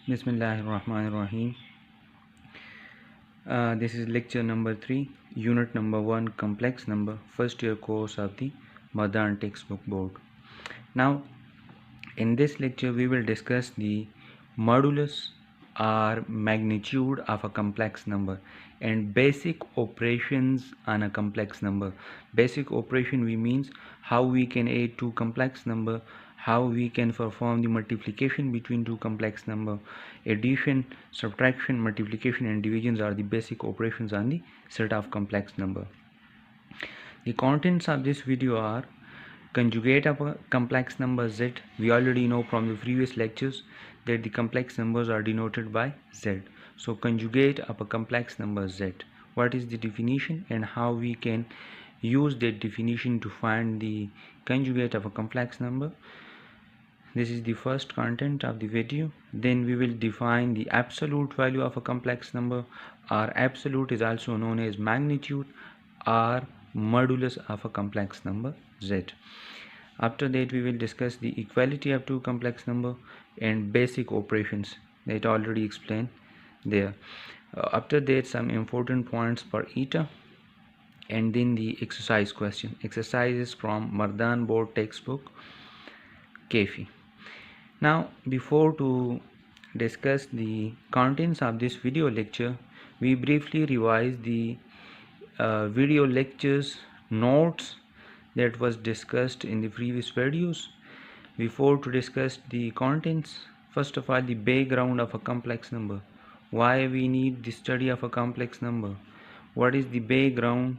Bismillahirrahmanirrahim. This is lecture number 3, unit number 1, complex number, first year course of the modern textbook board. Now, in this lecture, we will discuss the modulus or magnitude of a complex number and basic operations on a complex number. Basic operation we means how we can add two complex number, how we can perform the multiplication between two complex number. Addition, subtraction, multiplication and divisions are the basic operations on the set of complex number. The contents of this video are conjugate of a complex number z. We already know from the previous lectures that the complex numbers are denoted by z. So conjugate of a complex number z. What is the definition and how we can use that definition to find the conjugate of a complex number? This is the first content of the video. Then we will define the absolute value of a complex number, or absolute is also known as magnitude or modulus of a complex number z. After that we will discuss the equality of two complex number and basic operations that already explained there. After that some important points for eta, and then the exercise question. Exercises from Mardan board textbook Kefi. Now before to discuss the contents of this video lecture, we briefly revise the video lectures notes that was discussed in the previous videos. Before to discuss the contents, first of all the background of a complex number. Why we need the study of a complex number? What is the background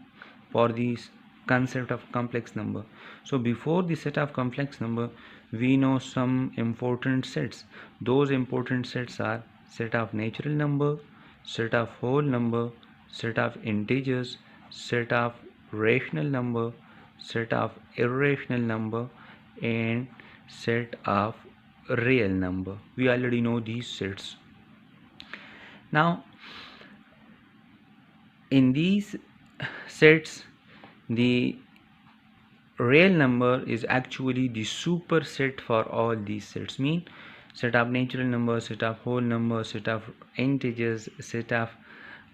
for this concept of complex number? So before the set of complex number, we know some important sets. Those important sets are set of natural number, set of whole number, set of integers, set of rational number, set of irrational number, and set of real number. We already know these sets. Now in these sets, the real number is actually the superset for all these sets. Mean set of natural number, set of whole number, set of integers, set of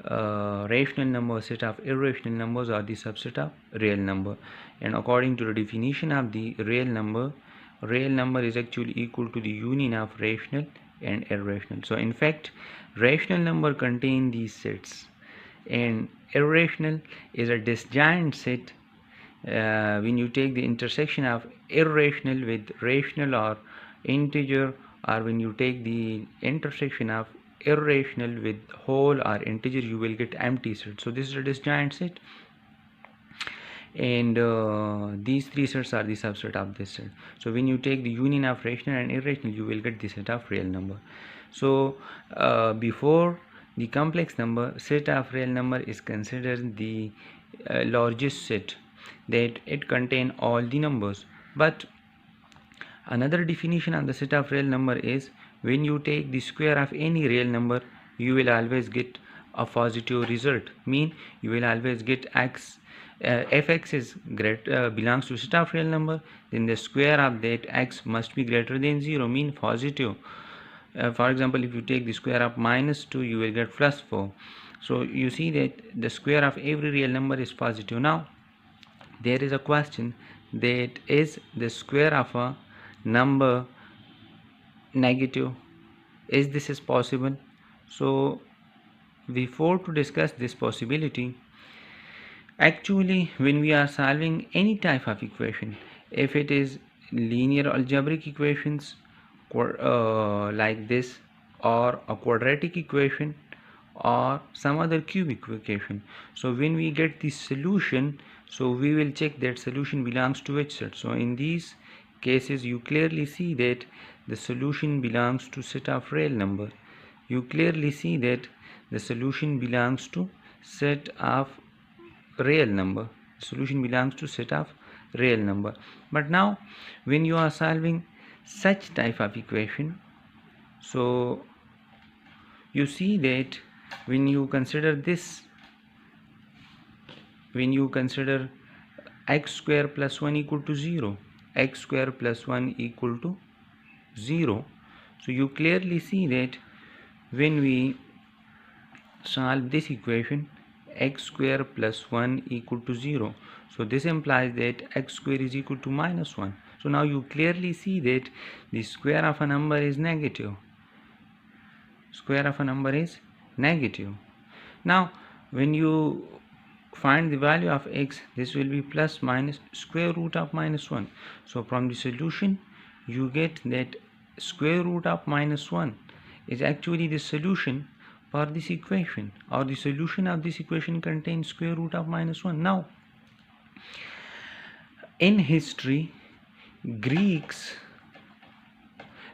rational number, set of irrational numbers are the subset of real number. And according to the definition of the real number is actually equal to the union of rational and irrational. So in fact rational number contain these sets, and irrational is a disjoint set when you take the intersection of irrational with rational or integer, or when you take the intersection of irrational with whole or integer, you will get empty set. So this is a disjoint set, and these three sets are the subset of this set. So when you take the union of rational and irrational, you will get the set of real number. So before the complex number, set of real number is considered the largest set, that it contain all the numbers. But another definition of the set of real number is when you take the square of any real number, you will always get a positive result. Mean you will always get x. If x is belongs to set of real number, then the square of that x must be greater than 0, mean positive. For example, if you take the square of -2, you will get +4. So you see that the square of every real number is positive. Now there is a question, that is the square of a number negative? Is this is possible? So before to discuss this possibility, actually when we are solving any type of equation, if it is linear algebraic equations like this, or a quadratic equation, or some other cubic equation, so when we get the solution, so we will check that solution belongs to which set. So in these cases you clearly see that the solution belongs to set of real number. You clearly see that the solution belongs to set of real number. Solution belongs to set of real number. But now when you are solving such type of equation, so you see that when you consider this, when you consider x square plus 1 equal to 0, x square plus 1 equal to 0, so you clearly see that when we solve this equation, x square plus 1 equal to 0. So this implies that x square is equal to minus 1. So now you clearly see that the square of a number is negative. Square of a number is negative. Now when you find the value of x, this will be plus minus square root of minus 1. So from the solution you get that square root of minus 1 is actually the solution for this equation, or the solution of this equation contains square root of minus 1. Now in history, Greeks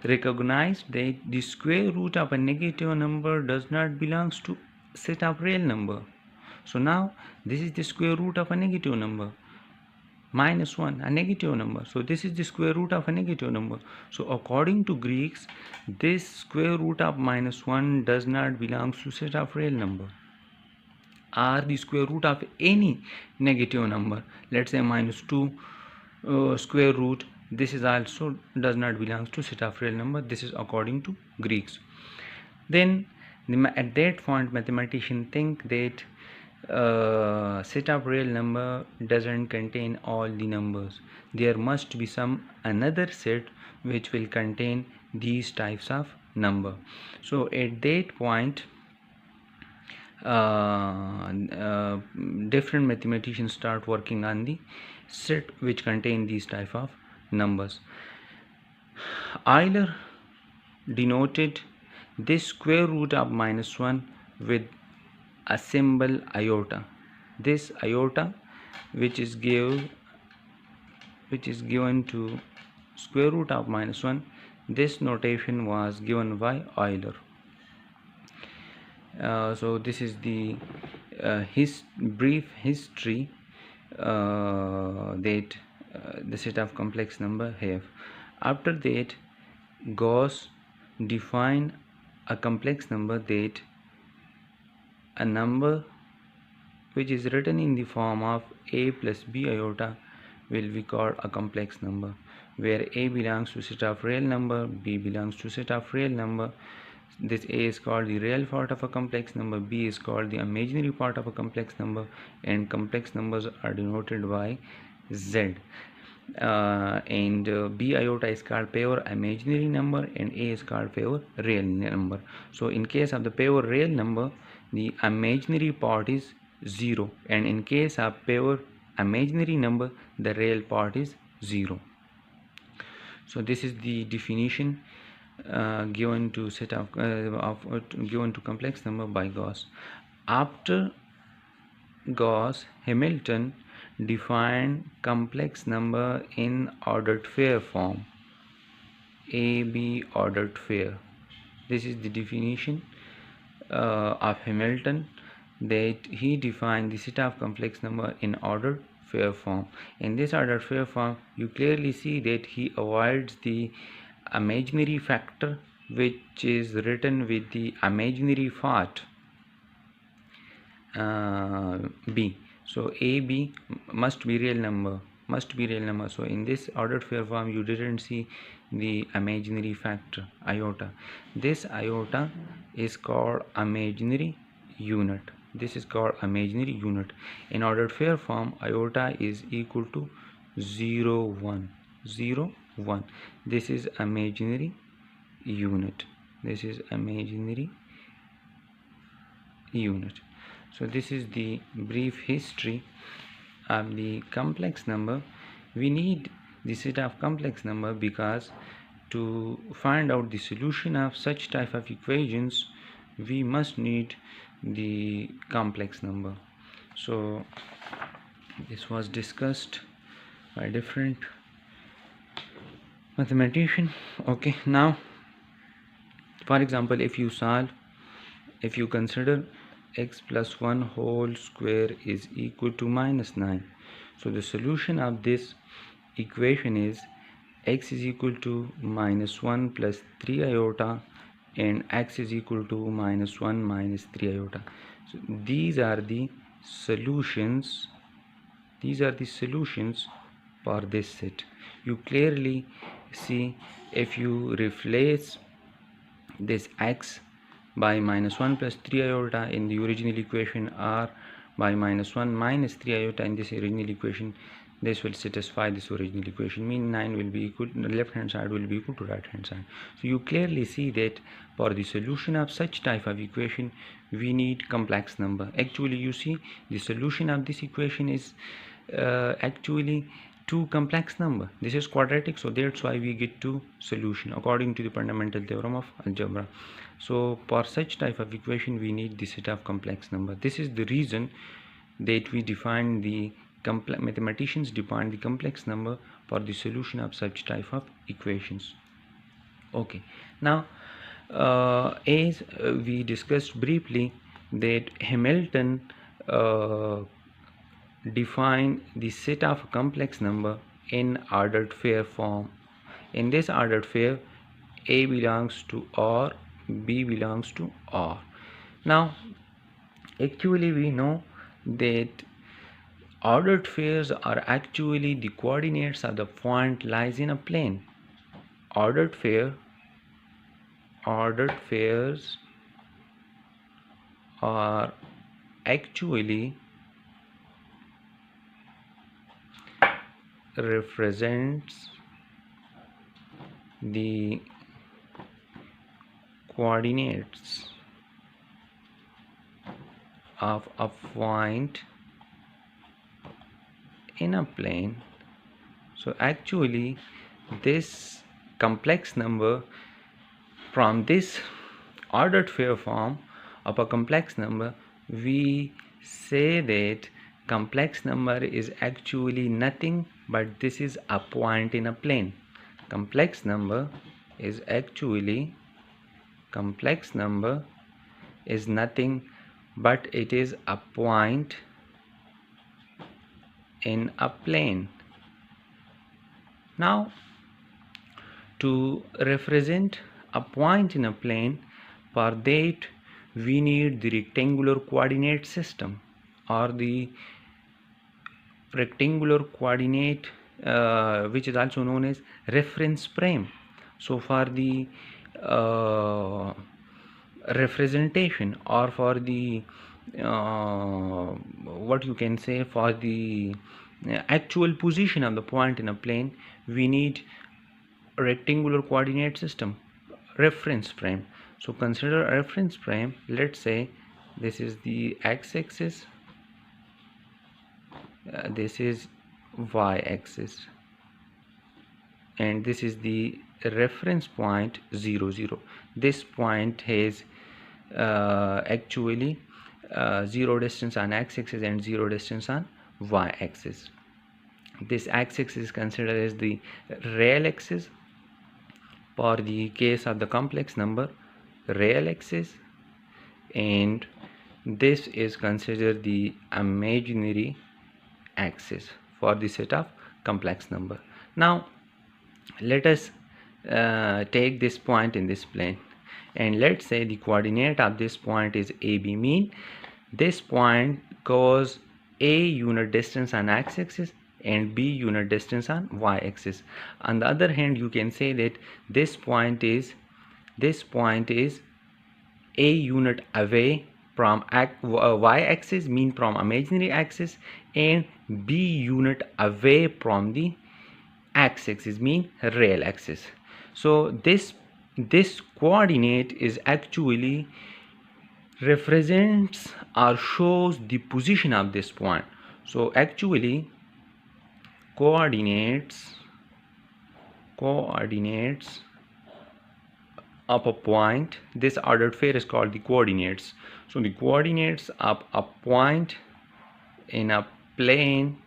recognized that the square root of a negative number does not belongs to set of real number. So now this is the square root of a negative number, minus 1, a negative number. So this is the square root of a negative number. So according to Greeks, this square root of minus 1 does not belong to set of real number, or the square root of any negative number, let's say minus 2 square root, this is also does not belong to set of real number. This is according to Greeks. Then at that point mathematicians think that set of real number doesn't contain all the numbers. There must be some another set which will contain these types of number. So at that point different mathematicians start working on the set which contain these type of numbers. Euler denoted this square root of minus 1 with a symbol iota. This iota which is given to square root of minus 1, this notation was given by Euler. So this is the brief history that the set of complex number have. After that, Gauss defined a complex number, that a number which is written in the form of a plus b iota will be called a complex number, where a belongs to set of real number, b belongs to set of real number. This a is called the real part of a complex number, b is called the imaginary part of a complex number, and complex numbers are denoted by z. B iota is called pure imaginary number, and a is called pure real number. So in case of the pure real number, the imaginary part is 0, and in case of pure imaginary number, the real part is 0. So this is the definition given to set of given to complex number by Gauss. After Gauss, Hamilton defined complex number in ordered pair form, AB ordered pair. This is the definition of Hamilton, that he defined the set of complex number in ordered pair form. In this ordered pair form, you clearly see that he avoids the imaginary factor which is written with the imaginary part b. So ab must be real number, so in this ordered pair form you didn't see the imaginary factor iota. This iota is called imaginary unit. This is called imaginary unit. In ordered pair form, iota is equal to 0 1 0 1. This is imaginary unit. This is imaginary unit. So this is the brief history of the complex number. We need the set of complex number because to find out the solution of such type of equations we must need the complex number. So this was discussed by different mathematician. Okay, now for example, if you consider x plus 1 whole square is equal to minus 9, so the solution of this equation is x is equal to minus 1 plus 3 iota and x is equal to minus 1 minus 3 iota. So these are the solutions for this set. You clearly see, if you replace this x by minus 1 plus 3 iota in the original equation, r by minus 1 minus 3 iota in this original equation. This will satisfy this original equation, mean 9 will be equal, left hand side will be equal to right hand side. So you clearly see that for the solution of such type of equation we need complex number. Actually you see the solution of this equation is actually two complex number. This is quadratic, so that's why we get two solution according to the fundamental theorem of algebra. So for such type of equation we need the set of complex number. This is the reason that we define the mathematicians define the complex number for the solution of such type of equations. Okay, now as we discussed briefly that Hamilton define the set of complex number in ordered pair form. In this ordered pair, A belongs to R, B belongs to R. Now actually we know that ordered pairs are actually the coordinates of the point lies in a plane. Ordered pairs are actually represents the coordinates of a point in a plane. So actually this complex number, from this ordered pair form of a complex number, we say that complex number is actually nothing but this is a point in a plane. Complex number is nothing but it is a point in a plane. Now to represent a point in a plane, for that we need the rectangular coordinate system or the rectangular coordinate which is also known as reference frame. So for the representation or for the what you can say, for the actual position of the point in a plane, we need a rectangular coordinate system, reference frame. So consider a reference frame. Let's say this is the x-axis, this is y-axis, and this is the reference point 0 0. This point has actually 0 distance on x-axis and 0 distance on y-axis. This x-axis is considered as the real axis. For the case of the complex number, real axis, and this is considered the imaginary axis for the set of complex number. Now let us take this point in this plane, and let's say the coordinate of this point is AB, mean this point goes A unit distance on x-axis and B unit distance on y-axis. On the other hand, you can say that this point is A unit away from y-axis, mean from imaginary axis, and B unit away from the x-axis, mean real axis. So this coordinate is actually represents or shows the position of this point. So actually coordinates of a point, this ordered pair is called the coordinates. So the coordinates of a point in a plane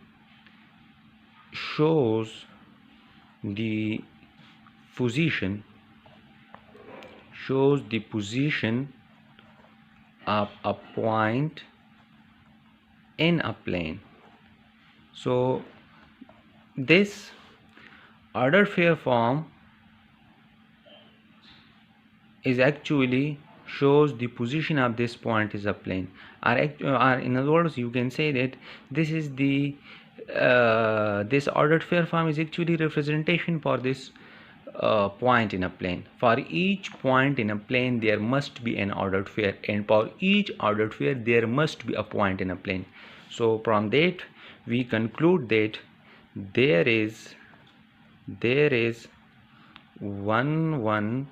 shows the position of a point in a plane. So this ordered pair form is actually shows the position of this point is a plane, or in other words you can say that this is the this ordered pair form is actually representation for this point in a plane. For each point in a plane there must be an ordered pair, and for each ordered pair there must be a point in a plane. So from that we conclude that there is one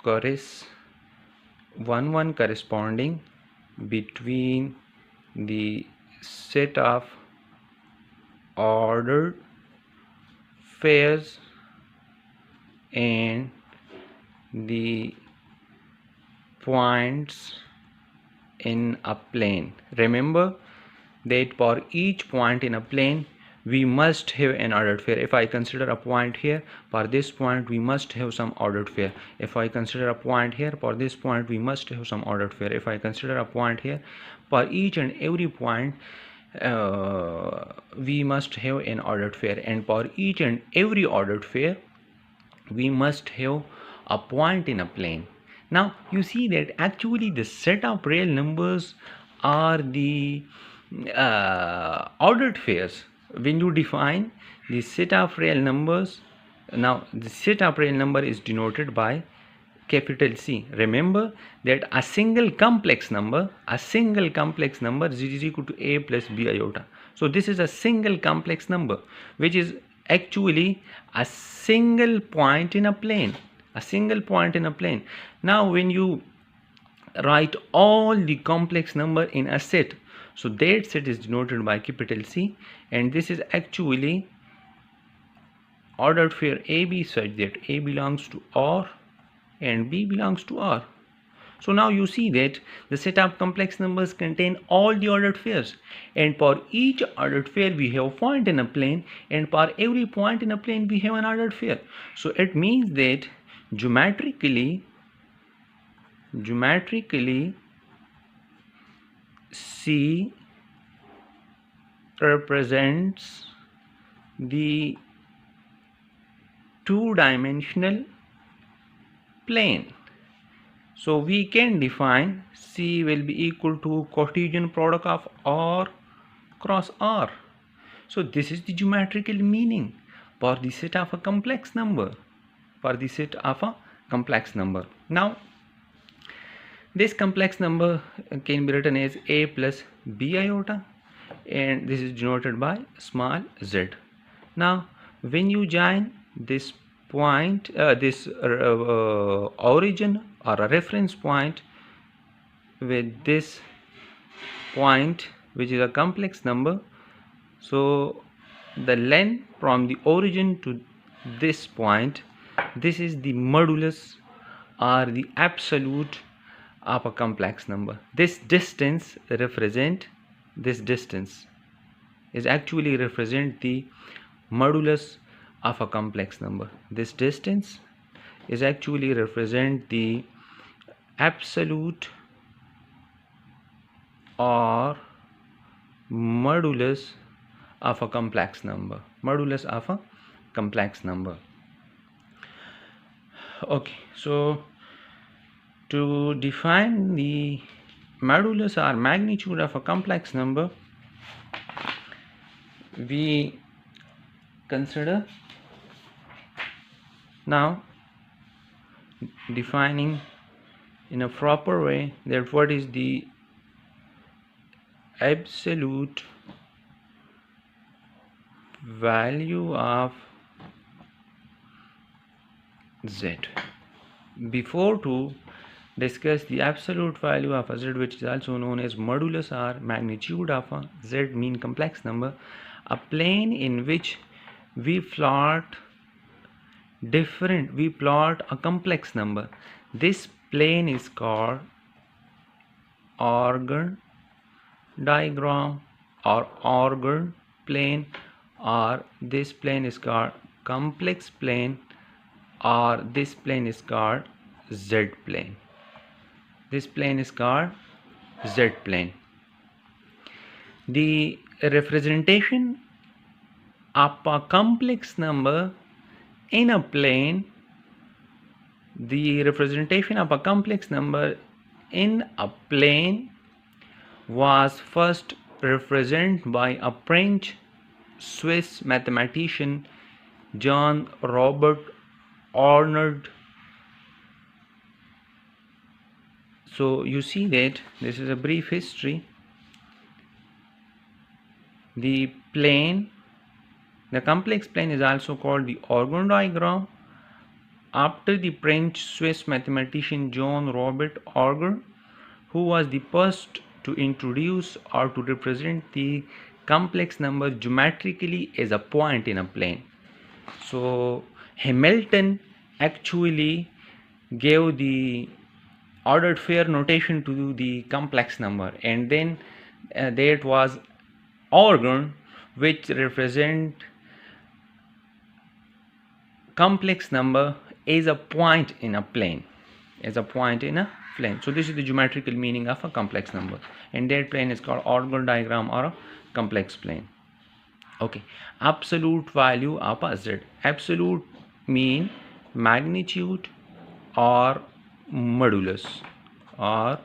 corresponding between the set of ordered pairs and the points in a plane. Remember that for each point in a plane we must have an ordered pair. If I consider a point here, for this point we must have some ordered pair. If I consider a point here, for this point we must have some ordered pair. If I consider a point here, for each and every point we must have an ordered pair, and for each and every ordered pair we must have a point in a plane. Now you see that actually the set of real numbers are the ordered pairs. When you define the set of real numbers, now the set of real number is denoted by capital C. Remember that a single complex number is equal to a plus b iota. So this is a single complex number which is actually a single point in a plane. Now when you write all the complex number in a set, so that set is denoted by capital C, and this is actually ordered pair AB such that A belongs to R and B belongs to R. So now you see that the set of complex numbers contain all the ordered pairs, and for each ordered pair we have a point in a plane, and for every point in a plane we have an ordered pair. So it means that geometrically C represents the two-dimensional plane. So we can define C will be equal to Cartesian product of R cross R. So this is the geometrical meaning for the set of a complex number. Now this complex number can be written as a plus b iota, and this is denoted by small z. Now when you join this point, origin or a reference point with this point which is a complex number, so the length from the origin to this point, this is the modulus or the absolute of a complex number. This distance is actually represent the modulus of a complex number. This distance is actually represent the absolute or modulus of a complex number. Okay, so to define the modulus or magnitude of a complex number, we consider now defining in a proper way that what is the absolute value of z. Before to discuss the absolute value of a z, which is also known as modulus or magnitude of a z mean complex number, a plane in which we plot a complex number, this plane is called organ diagram or organ plane, or this plane is called complex plane, or this plane is called z plane. The representation of a complex number in a plane, was first represented by a French Swiss mathematician Jean Robert ordered. So you see that this is a brief history. The plane, the complex plane, is also called the orgone diagram after the French Swiss mathematician Jean Robert Orgone, who was the first to introduce or to represent the complex number geometrically as a point in a plane. So Hamilton actually gave the ordered fair notation to the complex number, and then there was orgone which represent complex number is a point in a plane, so this is the geometrical meaning of a complex number, and that plane is called orgone diagram or a complex plane. Okay, absolute value of a z. Absolute mean magnitude or modulus of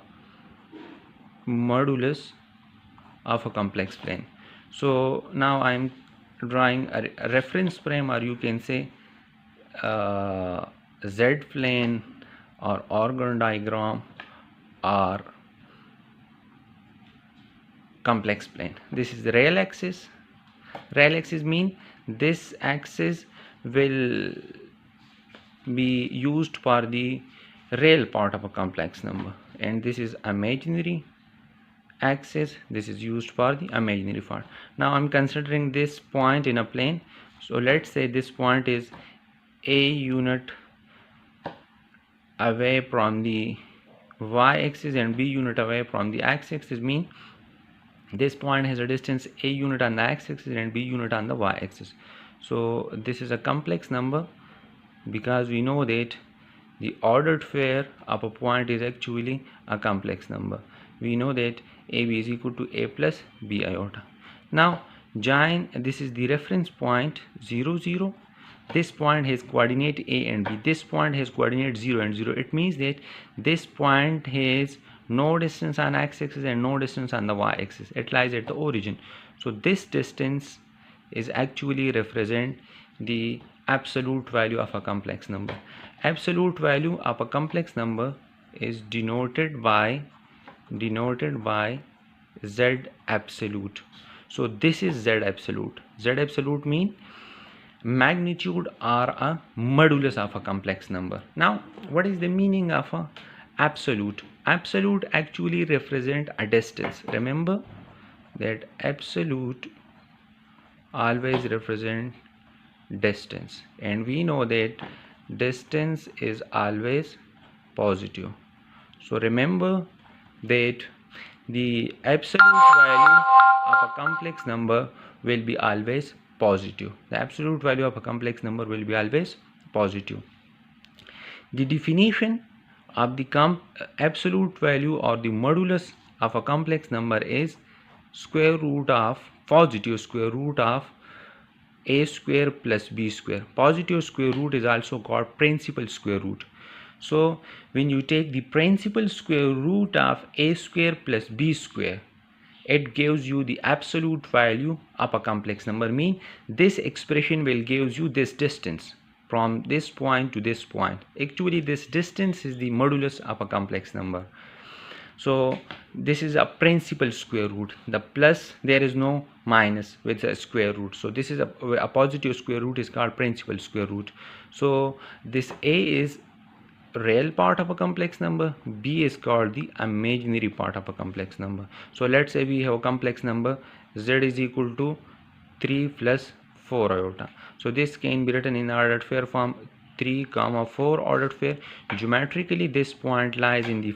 a complex plane. So now I am drawing a reference frame, or you can say z plane or orgone diagram or complex plane. This is the real axis. Real axis mean this axis will be used for the real part of a complex number, and this is imaginary axis. This is used for the imaginary part. Now I'm considering this point in a plane. So let's say this point is a unit away from the y-axis and b unit away from the x-axis, mean this point has a distance a unit on the x-axis and b unit on the y-axis. So this is a complex number because we know that the ordered pair of a point is actually a complex number. We know that AB is equal to A plus B iota. Now join, this is the reference point 0 0. This point has coordinate A and B. This point has coordinate 0 and 0. It means that this point has no distance on x-axis and no distance on the y-axis. It lies at the origin. So this distance is actually represent the absolute value of a complex number. Absolute value of a complex number is denoted by z absolute. So this is z absolute. Z absolute mean magnitude or a modulus of a complex number. Now what is the meaning of a absolute? Absolute actually represent a distance. Remember that absolute always represent distance, and we know that distance is always positive. So remember that the absolute value of a complex number will be always positive. The absolute value of a complex number will be always positive. The definition of the absolute value or the modulus of a complex number is square root of positive square root of a square plus b square. Positive square root is also called principal square root. So when you take the principal square root of a square plus b square, it gives you the absolute value of a complex number. Mean this expression will give you this distance from this point to this point. Actually this distance is the modulus of a complex number. So this is a principal square root. The plus, there is no minus with a square root. So this is a positive square root is called principal square root. So this a is real part of a complex number, b is called the imaginary part of a complex number. So let's say we have a complex number z is equal to 3 plus 4 iota. So this can be written in ordered pair form 3 comma 4 ordered pair. Geometrically this point lies in the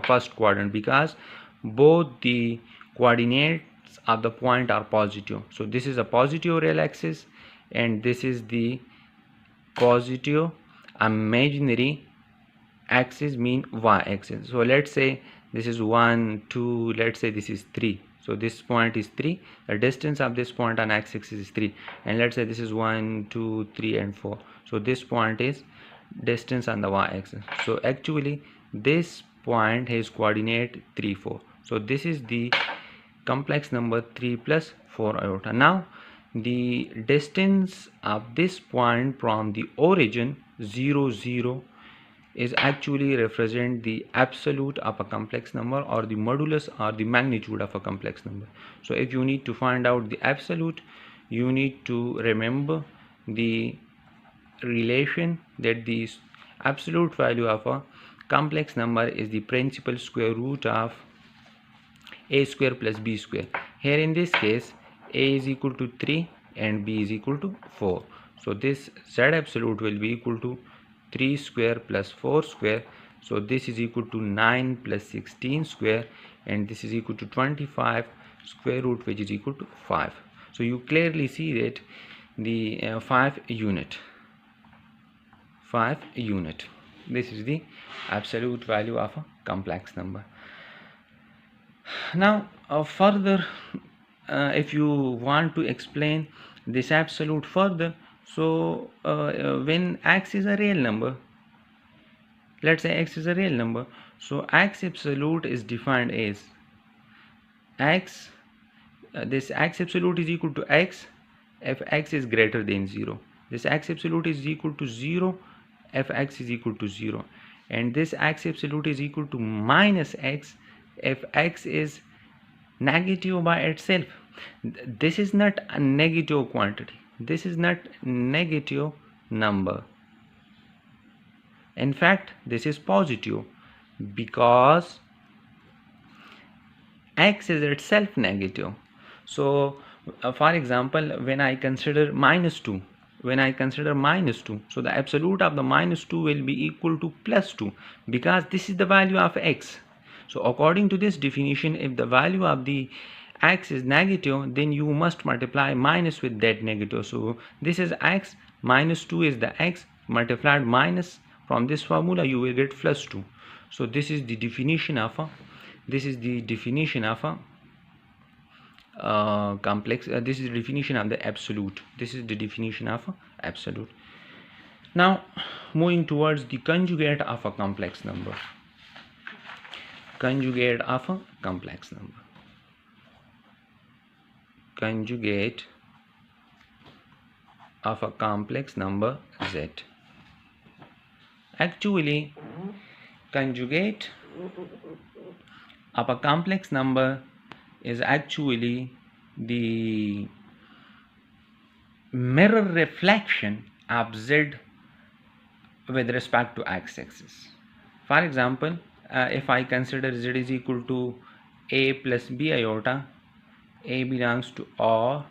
first quadrant because both the coordinates of the point are positive. So this is a positive real axis and this is the positive imaginary axis, mean y axis. So let's say this is 1 2, let's say this is 3. So this point is 3, the distance of this point on x-axis is 3, and let's say this is 1 2 3 and 4. So this point is distance on the y-axis. So actually this point has coordinate 3 4. So this is the complex number 3 plus 4 iota. Now the distance of this point from the origin 0 0 is actually represent the absolute of a complex number, or the modulus or the magnitude of a complex number. So if you need to find out the absolute, you need to remember the relation that the absolute value of a complex number is the principal square root of a square plus b square. Here in this case, a is equal to 3 and b is equal to 4. So this z absolute will be equal to 3 square plus 4 square. So this is equal to 9 plus 16 square, and this is equal to 25 square root, which is equal to 5. So you clearly see that the 5 unit. This is the absolute value of a complex number. Now further, if you want to explain this absolute further, so when x is a real number, let's say x is a real number, so x absolute is defined as x, this x absolute is equal to x if x is greater than 0. This x absolute is equal to 0 if x is equal to 0, and this x absolute is equal to minus x if x is negative by itself. This is not a negative quantity, this is not negative number. In fact, this is positive because x is itself negative. So for example, when I consider minus 2, so the absolute of the minus 2 will be equal to plus 2, because this is the value of x. So according to this definition, if the value of the x is negative, then you must multiply minus with that negative. So this is x, minus 2 is the x, multiplied minus, from this formula you will get plus 2. So this is the definition of a complex, this is the definition of the absolute. Now moving towards the conjugate of a complex number. Conjugate of a complex number z. Actually, conjugate of a complex number is actually the mirror reflection of z with respect to x-axis. For example, if I consider z is equal to a plus b iota, a belongs to or,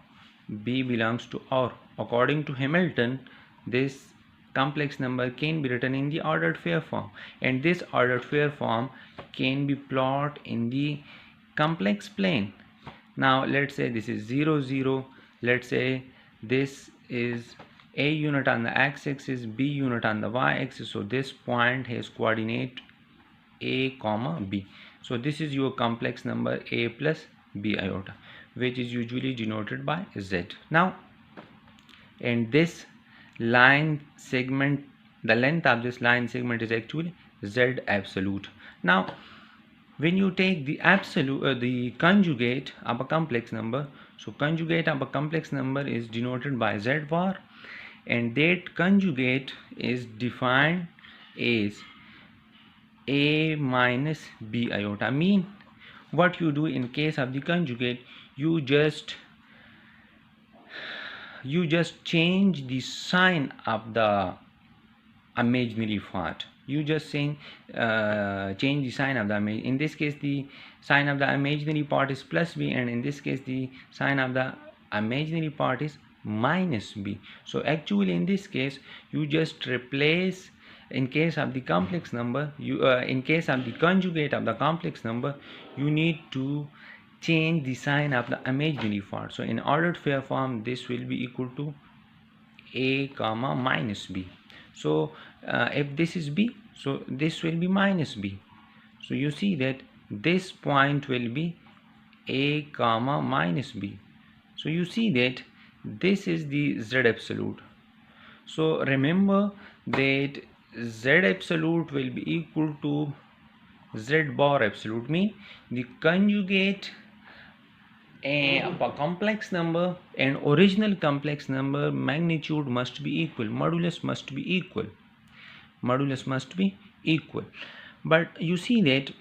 b belongs to or. According to Hamilton, this complex number can be written in the ordered fair form, and this ordered fair form can be plotted in the complex plane. Now let's say this is 0 0, let's say this is a unit on the x-axis, b unit on the y-axis. So this point has coordinate a comma b. So this is your complex number a plus b iota, which is usually denoted by z. Now, and this line segment, the length of this line segment is actually z absolute. Now when you take the absolute, the conjugate of a complex number, so conjugate of a complex number is denoted by z bar, and that conjugate is defined as a minus b iota. Mean what you do in case of the conjugate, you just change the sign of the imaginary part. You just saying change the sign of the image. In this case, the sign of the imaginary part is plus b, and in this case the sign of the imaginary part is minus b. So actually in this case you just replace, in case of the complex number, you in case of the conjugate of the complex number, you need to change the sign of the imaginary part. So in ordered fair form, this will be equal to a comma minus b. So if this is b, so this will be minus b. So you see that this point will be a comma minus b. So you see that this is the z absolute. So remember that z absolute will be equal to z bar absolute, mean the conjugate a complex number and original complex number magnitude must be equal, modulus must be equal, modulus must be equal. But you see that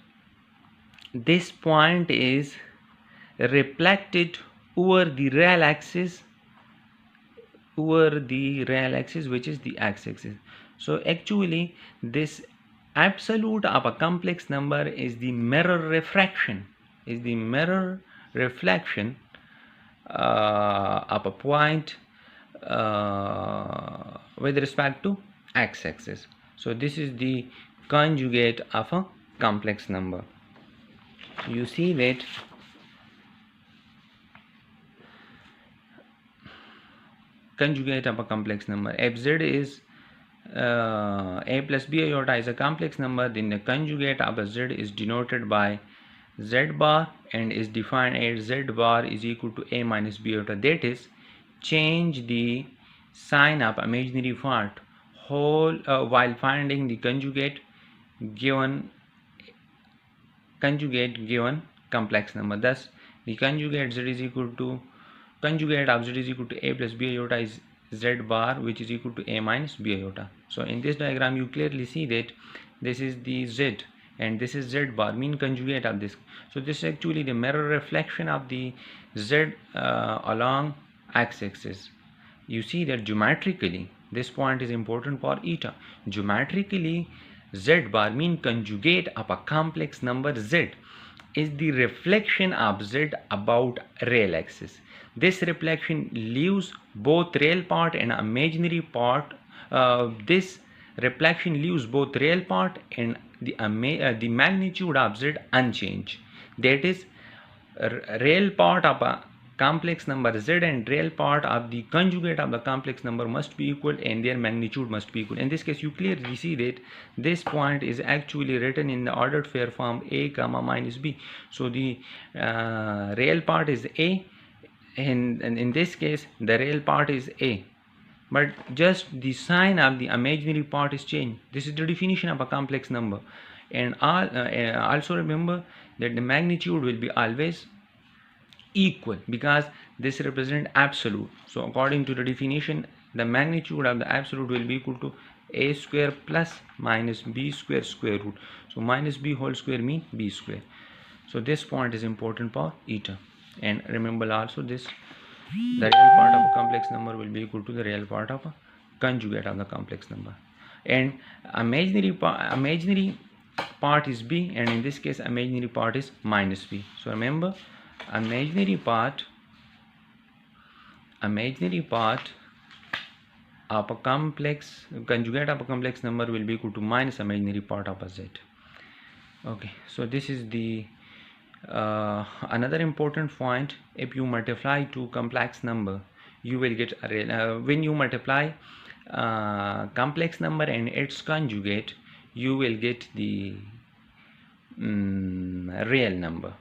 this point is reflected over the real axis, which is the x-axis. So actually this absolute of a complex number is the mirror refraction, of a point with respect to x-axis. So this is the conjugate of a complex number. You see that conjugate of a complex number, fz is a plus b iota is a complex number, then the conjugate of a z is denoted by z bar and is defined as z bar is equal to a minus b iota. That is, change the sign of imaginary part whole while finding the conjugate given complex number. Thus the conjugate z is equal to conjugate of z is equal to a plus b iota is z bar, which is equal to a minus b iota. So in this diagram you clearly see that this is the z and this is z bar, mean conjugate of this. So this is actually the mirror reflection of the z along x-axis. You see that geometrically this point is important for eta. Geometrically z bar, mean conjugate of a complex number z, is the reflection of z about real axis. This reflection leaves both real part and imaginary part. This reflection leaves both real part and the magnitude of z unchanged. That is, real part of a complex number z and real part of the conjugate of the complex number must be equal and their magnitude must be equal. In this case you clearly see that this point is actually written in the ordered pair form a comma minus b. So the real part is a, and in this case the real part is a, but just the sign of the imaginary part is changed. This is the definition of a complex number. And also remember that the magnitude will be always equal because this represents absolute. So according to the definition, the magnitude of the absolute will be equal to a square plus minus b square square root. So minus b whole square mean b square. So this point is important for eta. And remember also this, the real part of a complex number will be equal to the real part of a conjugate of the complex number. And imaginary part is b, and in this case imaginary part is minus b. So remember, imaginary part of a complex conjugate of a complex number will be equal to minus imaginary part of a z. Okay, so this is the another important point. If you multiply two complex number, you will get a real. When you multiply complex number and its conjugate, you will get the real number.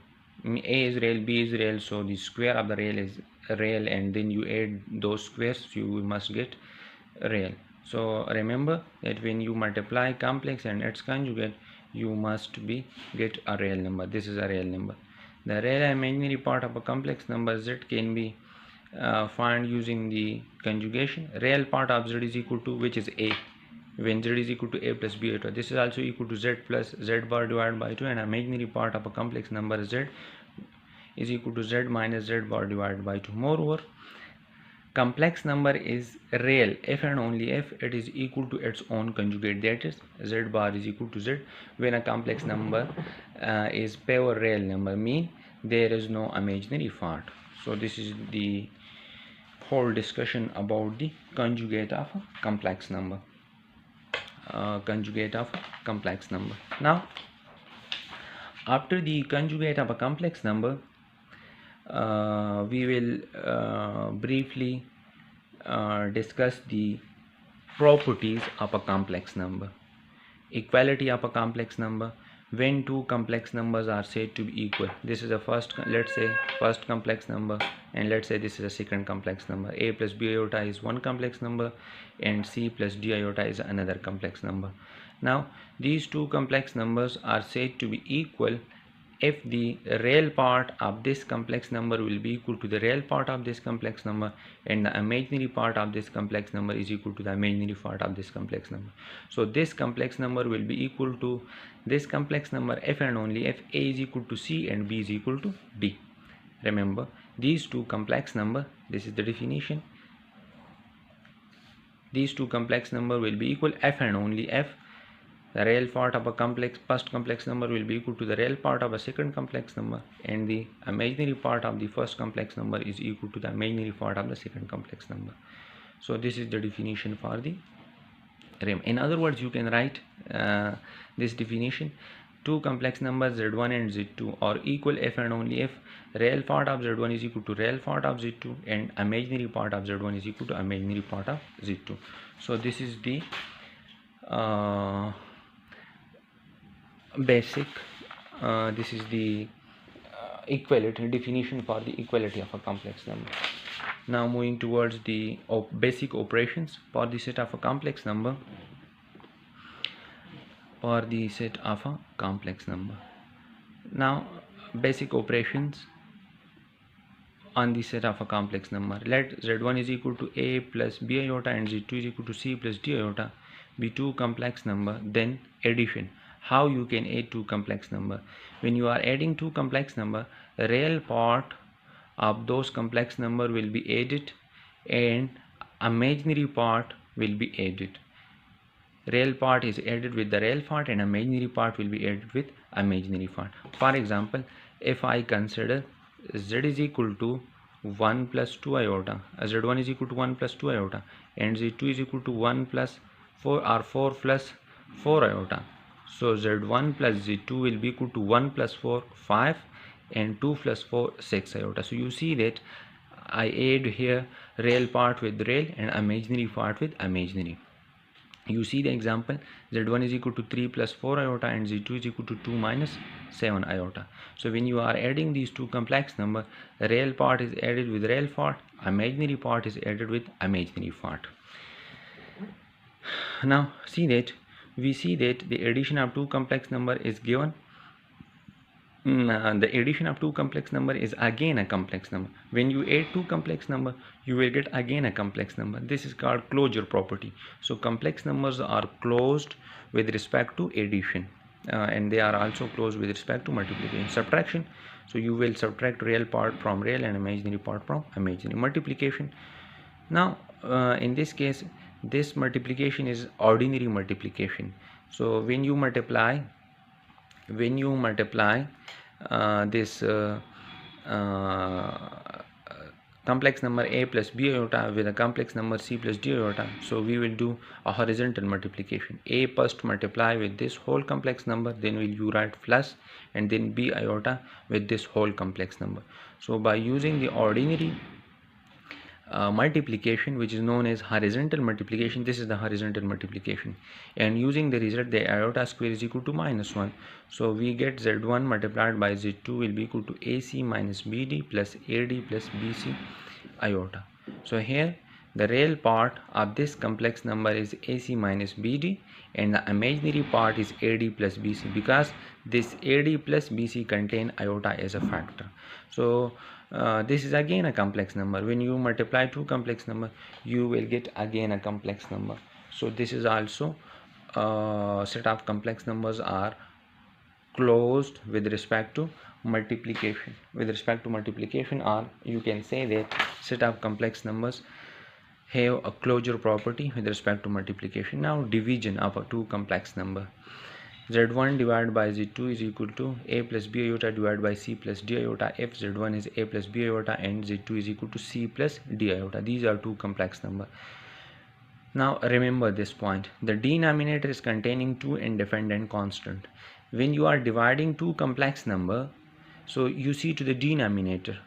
A is real, b is real, so the square of the real is real, and then you add those squares, you must get real. So remember that when you multiply complex and its conjugate, you must get a real number. This is a real number. The real imaginary part of a complex number z can be found using the conjugation. Real part of z is equal to, which is a, when z is equal to a plus b iota. This is also equal to z plus z bar divided by 2, and imaginary part of a complex number z is equal to z minus z bar divided by 2. Moreover, complex number is real if and only if it is equal to its own conjugate, that is z bar is equal to z. When a complex number is pure real number, mean there is no imaginary part. So this is the whole discussion about the conjugate of a complex number. Now after the conjugate of a complex number, we will briefly discuss the properties of a complex number. Equality of a complex number. When two complex numbers are said to be equal, this is a first, let's say first complex number, and let's say this is a second complex number. A plus b iota is one complex number and c plus d iota is another complex number. Now these two complex numbers are said to be equal if the real part of this complex number will be equal to the real part of this complex number, and the imaginary part of this complex number is equal to the imaginary part of this complex number. So this complex number will be equal to this complex number if and only if A is equal to C and B is equal to D. Remember, these two complex number, this is the definition, these two complex number will be equal if and only if the real part of a first complex number will be equal to the real part of a second complex number, and the imaginary part of the first complex number is equal to the imaginary part of the second complex number. So this is the definition for the RIM. In other words, you can write this definition: two complex numbers Z1 and Z2 are equal if and only if real part of Z1 is equal to real part of Z2 and imaginary part of Z1 is equal to imaginary part of Z2. So this is the basic this is the equality definition for the equality of a complex number. Now moving towards the basic operations for the set of a complex number. Now basic operations on the set of a complex number. Let Z1 is equal to A plus B iota and Z2 is equal to C plus D iota be two complex number. Then addition. How you can add two complex number? When you are adding two complex number, the real part of those complex number will be added and imaginary part will be added. Real part is added with the real part and imaginary part will be added with imaginary part. For example, if I consider Z is equal to 1 plus 2 iota, Z1 is equal to 1 plus 2 iota and Z2 is equal to 1 plus 4 or 4 plus 4 iota. So Z1 plus Z2 will be equal to 1 plus 4 5 and 2 plus 4 6 iota. So you see that I add here real part with real and imaginary part with imaginary. You see the example, Z1 is equal to 3 plus 4 iota and Z2 is equal to 2 minus 7 iota. So when you are adding these two complex number, the real part is added with real part, imaginary part is added with imaginary part. Now we see that the addition of two complex number is given. The addition of two complex number is again a complex number. When you add two complex number, you will get again a complex number. This is called closure property. So complex numbers are closed with respect to addition, and they are also closed with respect to multiplication. Subtraction, so you will subtract real part from real and imaginary part from imaginary. Multiplication, now in this case this multiplication is ordinary multiplication. So when you multiply this complex number A plus B iota with a complex number C plus D iota, so we will do a horizontal multiplication. A first multiply with this whole complex number, then will you write plus, and then B iota with this whole complex number. So by using the ordinary multiplication, which is known as horizontal multiplication, this is the horizontal multiplication, and using the result, the iota square is equal to -1. So we get Z1 multiplied by Z2 will be equal to AC minus BD plus AD plus BC iota. So here the real part of this complex number is AC minus BD and the imaginary part is AD plus BC, because this AD plus BC contain iota as a factor. So this is again a complex number. When you multiply two complex number, you will get again a complex number. So this is also set of complex numbers are closed with respect to multiplication. Or you can say that set of complex numbers have a closure property with respect to multiplication. Now division of a two complex number. Z1 divided by Z2 is equal to A plus B iota divided by C plus D iota if Z1 is A plus B iota and Z2 is equal to C plus D iota. These are two complex numbers. Now remember this point, the denominator is containing two independent constant. When you are dividing two complex number, so you see to the denominator.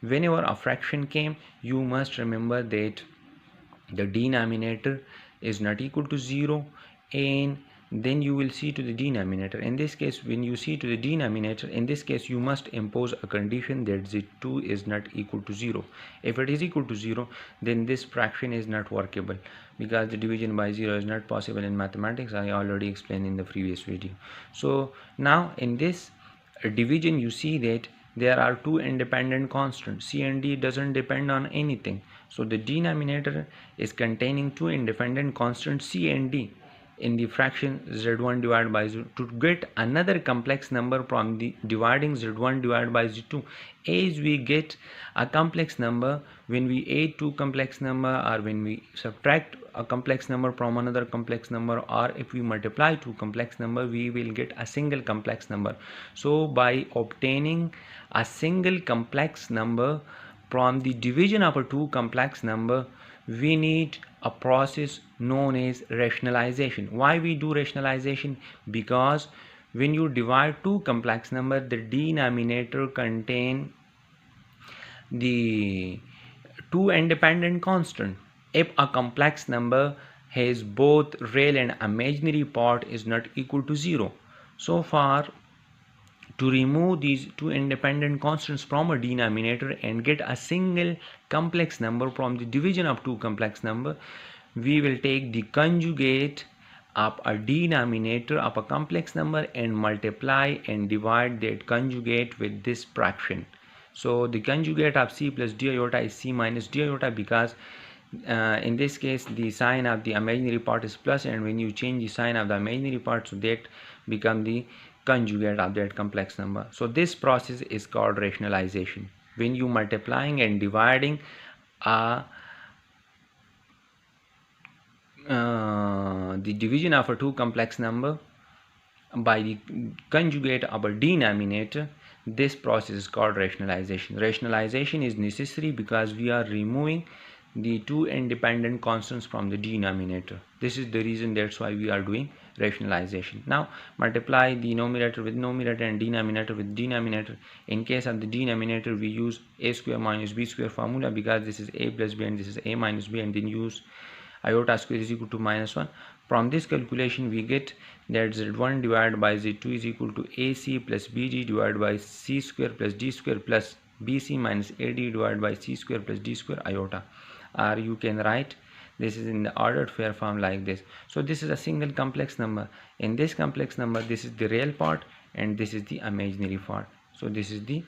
Whenever a fraction came, you must remember that the denominator is not equal to 0, and then you will see to the denominator. In this case, when you see to the denominator, in this case you must impose a condition that Z2 is not equal to 0. If it is equal to 0, then this fraction is not workable, because the division by 0 is not possible in mathematics. I already explained in the previous video. So now in this division, you see that there are two independent constants. C and D doesn't depend on anything. So the denominator is containing two independent constants C and D in the fraction z1 divided by z2. To get another complex number from the dividing z1 divided by z2, as we get a complex number when we add two complex number, or when we subtract a complex number from another complex number, or if we multiply two complex number, we will get a single complex number. So by obtaining a single complex number from the division of a two complex number, we need a process known as rationalization. Why we do rationalization? Because when you divide two complex number, the denominator contain the two independent constant. If a complex number has both real and imaginary part is not equal to 0. So far, to remove these two independent constants from a denominator and get a single complex number from the division of two complex number, we will take the conjugate of a denominator of a complex number and multiply and divide that conjugate with this fraction. So the conjugate of c plus d iota is c minus d iota, because in this case the sign of the imaginary part is plus, and when you change the sign of the imaginary part, so that become the conjugate of that complex number. So this process is called rationalization. When you multiplying and dividing the division of a two complex number by the conjugate of a denominator, this process is called rationalization. Rationalization is necessary because we are removing the two independent constants from the denominator. This is the reason, that's why we are doing rationalization. Now multiply the numerator with numerator and denominator with denominator. In case of the denominator, we use a square minus b square formula, because this is a plus b and this is a minus b, and then use iota square is equal to minus 1. From this calculation we get that z1 divided by z2 is equal to ac plus bd divided by c square plus d square plus bc minus ad divided by c square plus d square iota. Or you can write this is in the ordered fair form like this. So this is a single complex number. In this complex number, this is the real part and this is the imaginary part. So this is the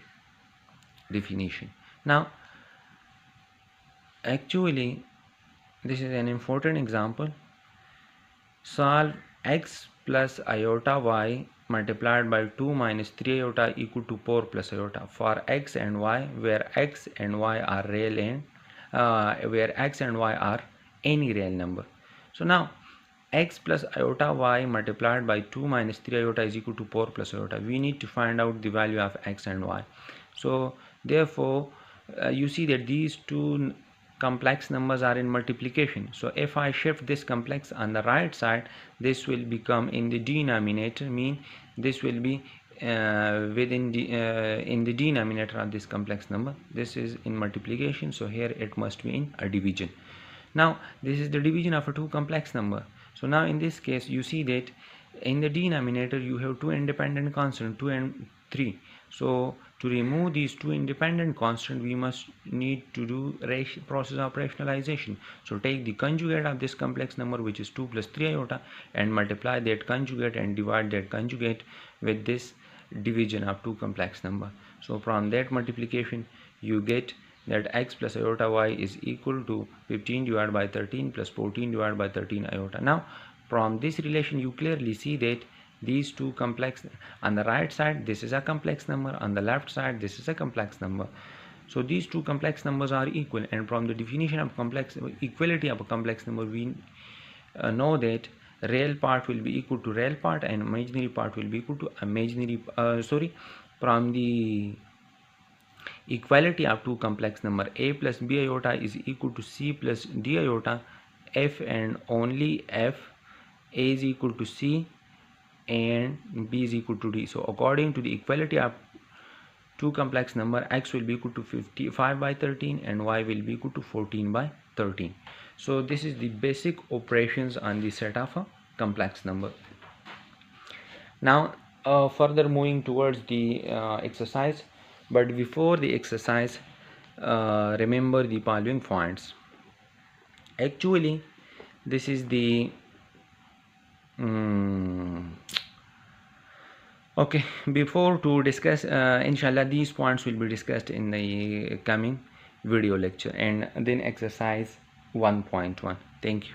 definition. Now actually this is an important example. Solve x plus iota y multiplied by 2 minus 3 iota equal to 4 plus iota for x and y, where x and y are real and where x and y are any real number. So now x plus iota y multiplied by 2 minus 3 iota is equal to 4 plus iota. We need to find out the value of x and y. So therefore you see that these two complex numbers are in multiplication. So if I shift this complex on the right side, this will become in the denominator, mean this will be within the in the denominator of this complex number. This is in multiplication, so here it must be in a division. Now this is the division of a two complex number. So now in this case you see that in the denominator you have two independent constants, 2 and 3. So to remove these two independent constants, we must need to do process of rationalization. So take the conjugate of this complex number, which is 2 plus 3 iota, and multiply that conjugate and divide that conjugate with this division of two complex number. So from that multiplication you get that x plus iota y is equal to 15 divided by 13 plus 14 divided by 13 iota. Now from this relation you clearly see that these two complex, on the right side this is a complex number, on the left side this is a complex number. So these two complex numbers are equal, and from the definition of complex equality of a complex number, we know that real part will be equal to real part and imaginary part will be equal to imaginary from the equality of two complex number, a plus b iota is equal to c plus d iota if and only if a is equal to c and b is equal to d. So according to the equality of two complex number, x will be equal to 55 by 13 and y will be equal to 14 by 13. So this is the basic operations on the set of a complex number. Now further moving towards the exercise, but before the exercise remember the following points. Actually this is the Okay, before to discuss, inshallah, these points will be discussed in the coming video lecture, and then exercise 1.1. Thank you.